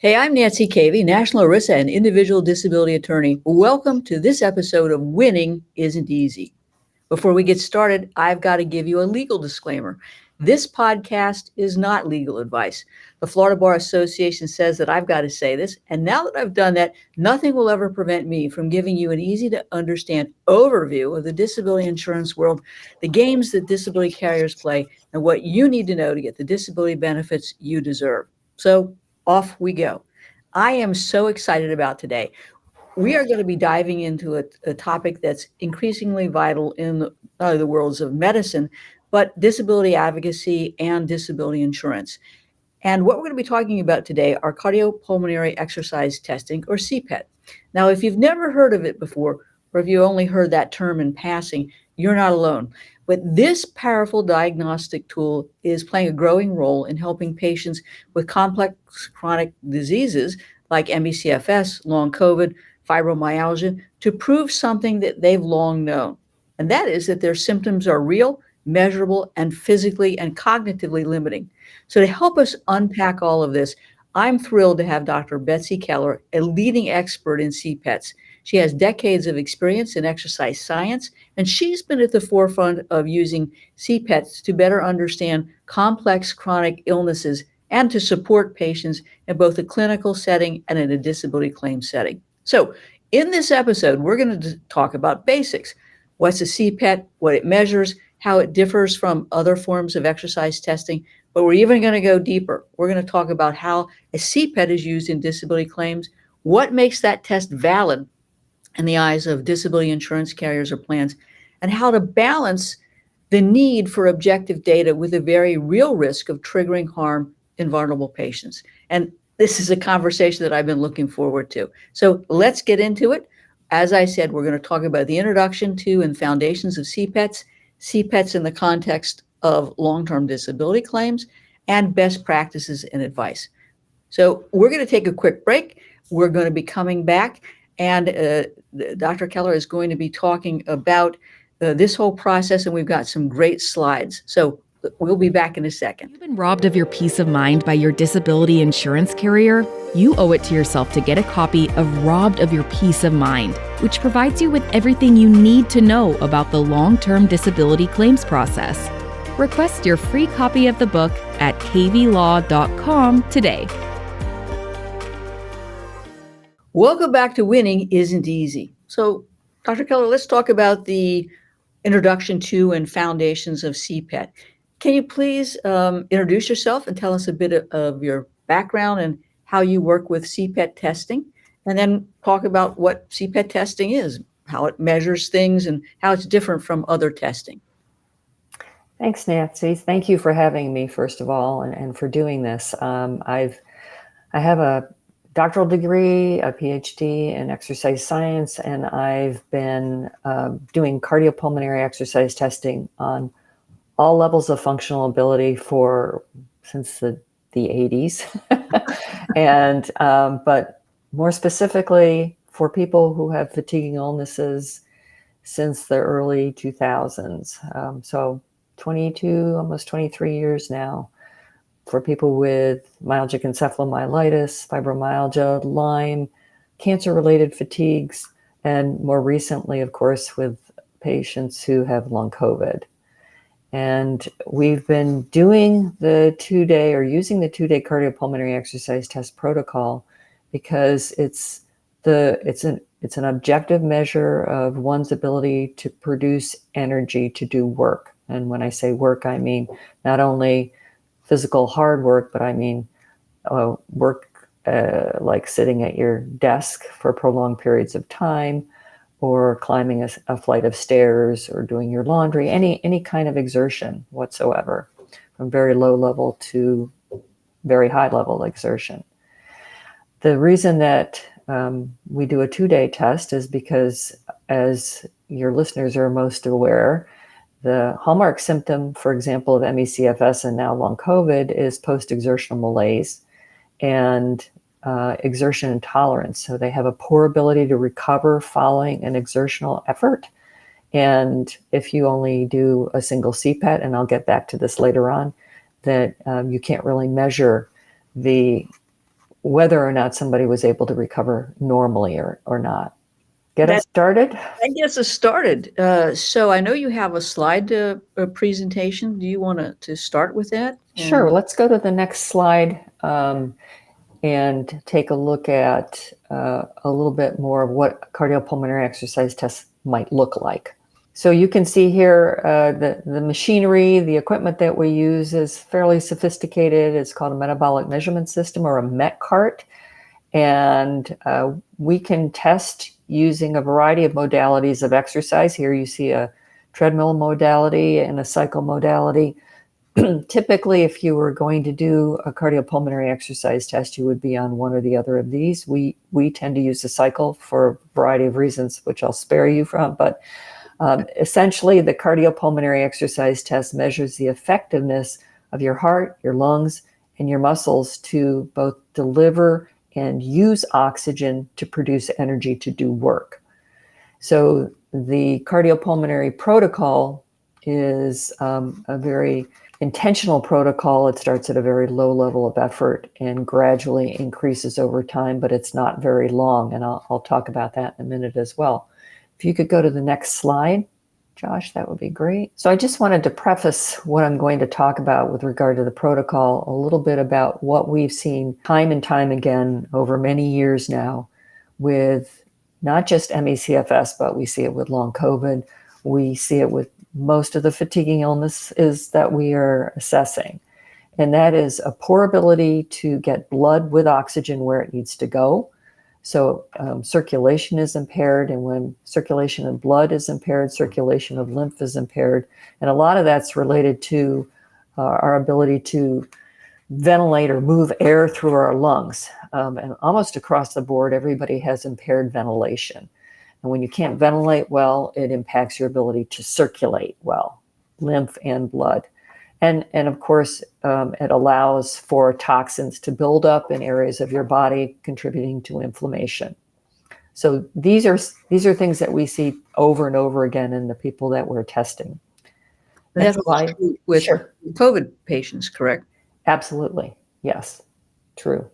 Hey, I'm Nancy Cavey, National ERISA and Individual Disability Attorney. Welcome to this episode of Winning Isn't Easy. Before we get started, I've got to give you a legal disclaimer. This podcast is not legal advice. The Florida Bar Association says that I've got to say this, and now that I've done that, nothing will ever prevent me from giving you an easy to understand overview of the disability insurance world, the games that disability carriers play, and what you need to know to get the disability benefits you deserve. So off we go. I am so excited about today. We are going to be diving into a topic that's increasingly vital in the worlds of medicine, but disability advocacy and disability insurance. And what we're going to be talking about today are cardiopulmonary exercise testing, or CPET. Now, if you've never heard of it before, or if you only heard that term in passing, you're not alone. But this powerful diagnostic tool is playing a growing role in helping patients with complex chronic diseases like ME/CFS, long COVID, fibromyalgia, to prove something that they've long known. And that is that their symptoms are real, measurable, and physically and cognitively limiting. So to help us unpack all of this, I'm thrilled to have Dr. Betsy Keller, a leading expert in CPETs. She has decades of experience in exercise science, and she's been at the forefront of using CPETs to better understand complex chronic illnesses and to support patients in both a clinical setting and in a disability claim setting. So in this episode, we're going to talk about basics. What's a CPET, what it measures, how it differs from other forms of exercise testing, but we're even going to go deeper. We're going to talk about how a CPET is used in disability claims, what makes that test valid in the eyes of disability insurance carriers or plans, and how to balance the need for objective data with the very real risk of triggering harm in vulnerable patients. And this is a conversation that I've been looking forward to. So let's get into it. As I said, we're going to talk about the introduction to and foundations of CPETs, CPETs in the context of long-term disability claims, and best practices and advice. So we're going to take a quick break. We're going to be coming back, and Dr. Keller is going to be talking about this whole process, and we've got some great slides. So we'll be back in a second. You've been robbed of your peace of mind by your disability insurance carrier? You owe it to yourself to get a copy of Robbed of Your Peace of Mind, which provides you with everything you need to know about the long-term disability claims process. Request your free copy of the book at caveylaw.com today. Welcome back to Winning Isn't Easy. So, Dr. Keller, let's talk about the introduction to and foundations of CPET. Can you please introduce yourself and tell us a bit of your background and how you work with CPET testing, and then talk about what CPET testing is, how it measures things, and how it's different from other testing? Thanks, Nancy. Thank you for having me, first of all, and for doing this. I have a doctoral degree, a PhD in exercise science, and I've been doing cardiopulmonary exercise testing on all levels of functional ability since the 80s, and but more specifically for people who have fatiguing illnesses since the early 2000s. So 22, almost 23 years now, for people with myalgic encephalomyelitis, fibromyalgia, Lyme, cancer-related fatigues, and more recently, of course, with patients who have long COVID. And we've been doing the using the two-day cardiopulmonary exercise test protocol because it's an objective measure of one's ability to produce energy to do work. And when I say work, I mean not only physical hard work, but I mean work like sitting at your desk for prolonged periods of time, or climbing a flight of stairs, or doing your laundry, any kind of exertion whatsoever, from very low level to very high level exertion. The reason that we do a 2-day test is because, as your listeners are most aware, the hallmark symptom, for example, of ME/CFS and now long COVID is post-exertional malaise and exertion intolerance. So they have a poor ability to recover following an exertional effort. And if you only do a single CPET, and I'll get back to this later on, that you can't really measure the whether or not somebody was able to recover normally or not. Get us started? That gets us started. So I know you have a slide presentation. Do you want to start with that? Sure. Let's go to the next slide and take a look at a little bit more of what cardiopulmonary exercise tests might look like. So you can see here the machinery, the equipment that we use is fairly sophisticated. It's called a metabolic measurement system, or a MET cart. And we can test using a variety of modalities of exercise. Here you see a treadmill modality and a cycle modality. Typically, if you were going to do a cardiopulmonary exercise test, you would be on one or the other of these. We tend to use the cycle for a variety of reasons, which I'll spare you from. But essentially, the cardiopulmonary exercise test measures the effectiveness of your heart, your lungs, and your muscles to both deliver and use oxygen to produce energy to do work. So the cardiopulmonary protocol is a very intentional protocol. It starts at a very low level of effort and gradually increases over time, but it's not very long. And I'll talk about that in a minute as well. If you could go to the next slide, Josh, that would be great. So I just wanted to preface what I'm going to talk about with regard to the protocol, a little bit about what we've seen time and time again over many years now with not just ME/CFS, but we see it with long COVID. We see it with most of the fatiguing illnesses that we are assessing. And that is a poor ability to get blood with oxygen where it needs to go. So circulation is impaired, and when circulation of blood is impaired, circulation of lymph is impaired. And a lot of that's related to our ability to ventilate or move air through our lungs. And almost across the board, everybody has impaired ventilation. And when you can't ventilate well, it impacts your ability to circulate well, lymph and blood. And of course, it allows for toxins to build up in areas of your body, contributing to inflammation. So these are things that we see over and over again in the people that we're testing. And that's true with Sure. COVID patients, correct? Absolutely. Yes, true.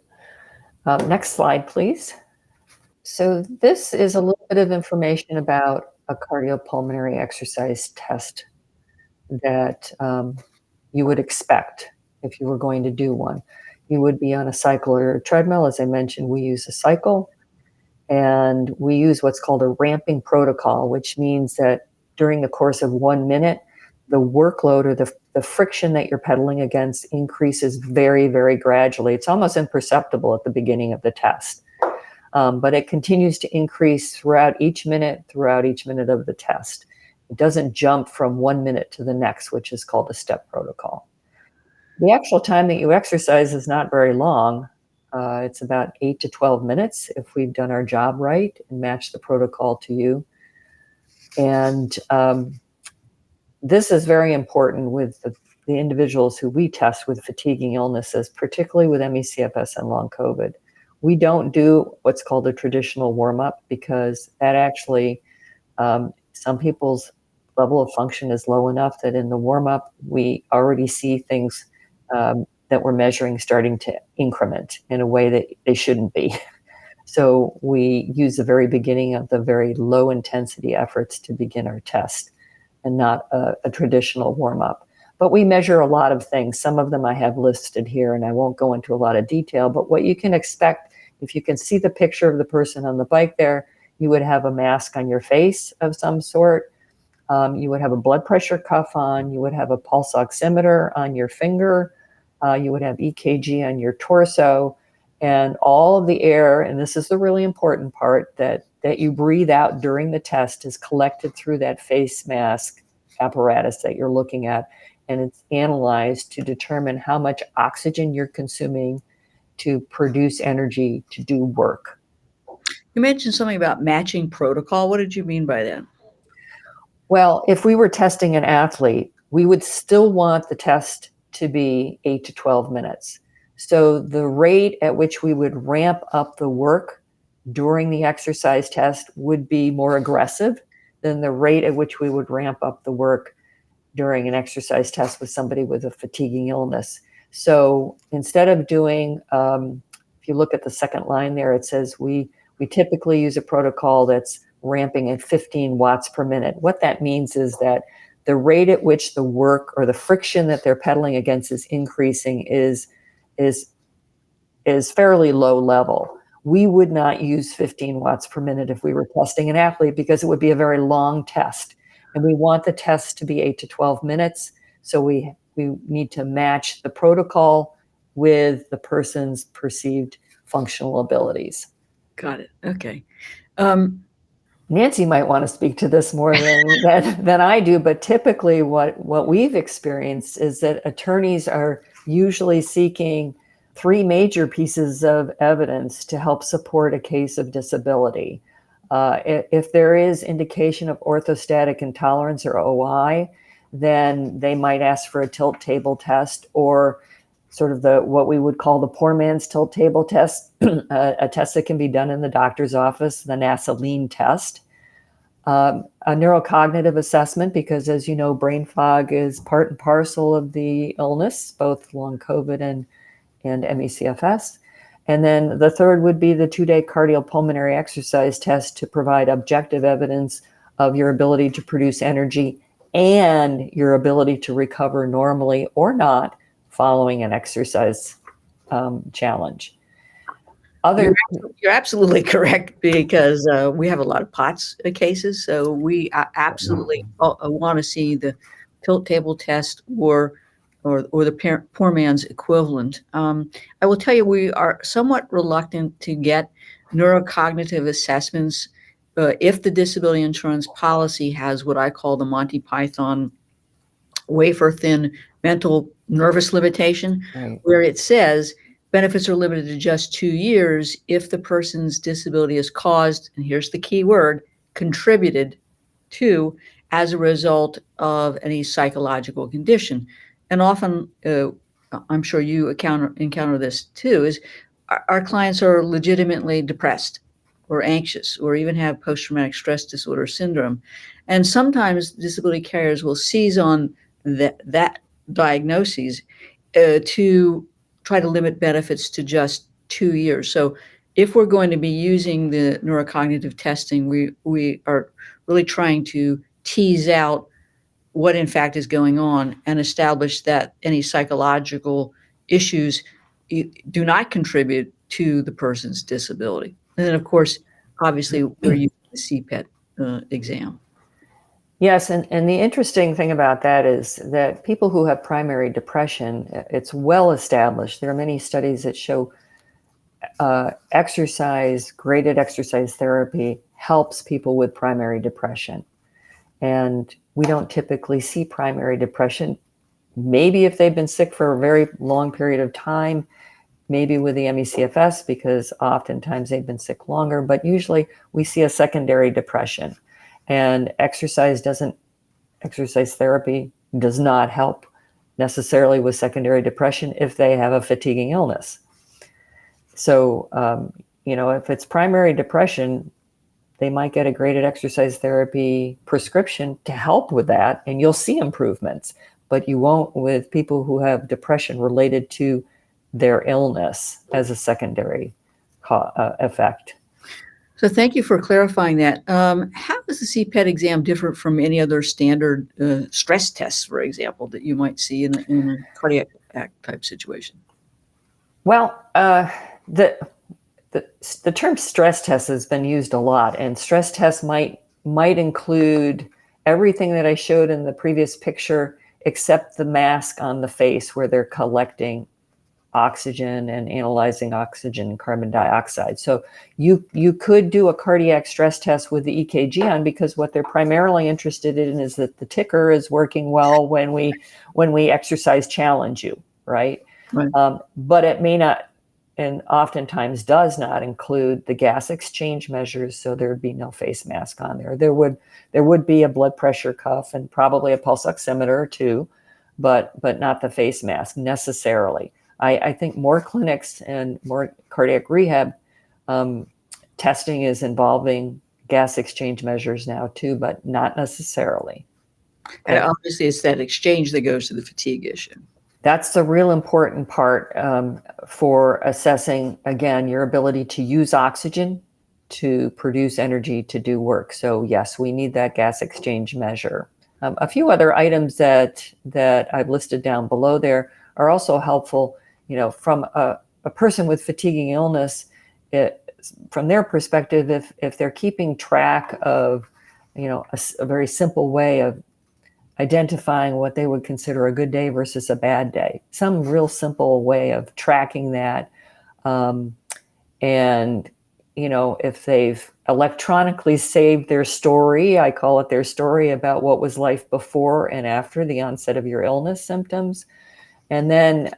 Next slide, please. So this is a little bit of information about a cardiopulmonary exercise test that you would expect if you were going to do one. You would be on a cycle or a treadmill. As I mentioned, we use a cycle, and we use what's called a ramping protocol, which means that during the course of 1 minute, the workload or the friction that you're pedaling against increases very, very gradually. It's almost imperceptible at the beginning of the test, but it continues to increase throughout each minute of the test. It doesn't jump from 1 minute to the next, which is called a step protocol. The actual time that you exercise is not very long. It's about 8 to 12 minutes if we've done our job right and matched the protocol to you. And this is very important with the individuals who we test with fatiguing illnesses, particularly with ME/CFS and long COVID. We don't do what's called a traditional warm-up because that actually, some people's level of function is low enough that in the warm-up, we already see things that we're measuring starting to increment in a way that they shouldn't be. So we use the very beginning of the very low intensity efforts to begin our test and not a traditional warm-up. But we measure a lot of things. Some of them I have listed here, and I won't go into a lot of detail, but what you can expect, if you can see the picture of the person on the bike there, you would have a mask on your face of some sort. You would have a blood pressure cuff on. You would have a pulse oximeter on your finger. You would have EKG on your torso. And all of the air, and this is the really important part, that you breathe out during the test is collected through that face mask apparatus that you're looking at. And it's analyzed to determine how much oxygen you're consuming to produce energy to do work. You mentioned something about matching protocol. What did you mean by that? Well, if we were testing an athlete, we would still want the test to be 8 to 12 minutes. So the rate at which we would ramp up the work during the exercise test would be more aggressive than the rate at which we would ramp up the work during an exercise test with somebody with a fatiguing illness. So instead of doing if you look at the second line there, it says we typically use a protocol that's ramping at 15 watts per minute. What that means is that the rate at which the work or the friction that they're pedaling against is increasing is fairly low level. We would not use 15 watts per minute if we were testing an athlete because it would be a very long test. And we want the test to be 8 to 12 minutes. So we need to match the protocol with the person's perceived functional abilities. Got it. Okay. Nancy might want to speak to this more than I do, but typically what we've experienced is that attorneys are usually seeking 3 major pieces of evidence to help support a case of disability. If there is indication of orthostatic intolerance or OI, then they might ask for a tilt table test, or sort of what we would call the poor man's tilt table test, a test that can be done in the doctor's office, the NASA lean test. A neurocognitive assessment, because as you know, brain fog is part and parcel of the illness, both long COVID and ME/CFS. And then the third would be the 2-day cardiopulmonary exercise test to provide objective evidence of your ability to produce energy and your ability to recover normally or not following an exercise challenge. You're absolutely correct, because we have a lot of POTS cases, so we absolutely want to see the tilt table test or the poor man's equivalent. I will tell you, we are somewhat reluctant to get neurocognitive assessments if the disability insurance policy has what I call the Monty Python wafer thin mental nervous limitation, Right. where it says benefits are limited to just 2 years if the person's disability is caused, and here's the key word, contributed to as a result of any psychological condition. And often, I'm sure you encounter this too, is our clients are legitimately depressed or anxious or even have post-traumatic stress disorder syndrome. And sometimes disability carriers will seize on that diagnoses to try to limit benefits to just 2 years. So if we're going to be using the neurocognitive testing, we are really trying to tease out what in fact is going on and establish that any psychological issues do not contribute to the person's disability. And then, of course, obviously, we're using the CPET exam. Yes, and the interesting thing about that is that people who have primary depression, it's well established. There are many studies that show graded exercise therapy helps people with primary depression. And we don't typically see primary depression. Maybe if they've been sick for a very long period of time, maybe with the ME/CFS, because oftentimes they've been sick longer, but usually we see a secondary depression. And exercise therapy does not help necessarily with secondary depression if they have a fatiguing illness. So, if it's primary depression, they might get a graded exercise therapy prescription to help with that, and you'll see improvements, but you won't with people who have depression related to their illness as a secondary effect. So thank you for clarifying that. How is the CPET exam different from any other standard stress tests, for example, that you might see in a cardiac type situation? Well, the term stress test has been used a lot, and stress tests might include everything that I showed in the previous picture, except the mask on the face where they're collecting oxygen and analyzing oxygen and carbon dioxide. So you could do a cardiac stress test with the EKG on, because what they're primarily interested in is that the ticker is working well when we exercise challenge you, right? Right. But it may not, and oftentimes does not, include the gas exchange measures. So there would be no face mask on there. There would be a blood pressure cuff and probably a pulse oximeter or two, but not the face mask necessarily. I think more clinics and more cardiac rehab testing is involving gas exchange measures now too, but not necessarily. And obviously, it's that exchange that goes to the fatigue issue. That's the real important part for assessing, again, your ability to use oxygen to produce energy to do work. So yes, we need that gas exchange measure. A few other items that I've listed down below there are also helpful, from a person with fatiguing illness, from their perspective, if they're keeping track of, a very simple way of identifying what they would consider a good day versus a bad day, some real simple way of tracking that. And, if they've electronically saved their story, I call it their story about what was life before and after the onset of your illness symptoms. And then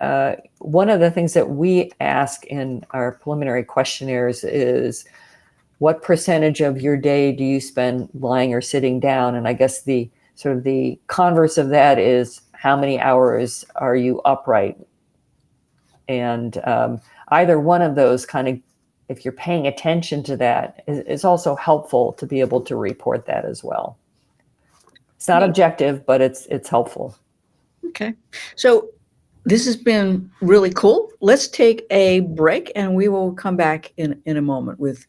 one of the things that we ask in our preliminary questionnaires is, what percentage of your day do you spend lying or sitting down? And I guess the sort of the converse of that is, how many hours are you upright? And either one of those kind of, if you're paying attention to that, is also helpful to be able to report that as well. It's not objective, but it's helpful. Okay. So this has been really cool. Let's take a break and we will come back in a moment with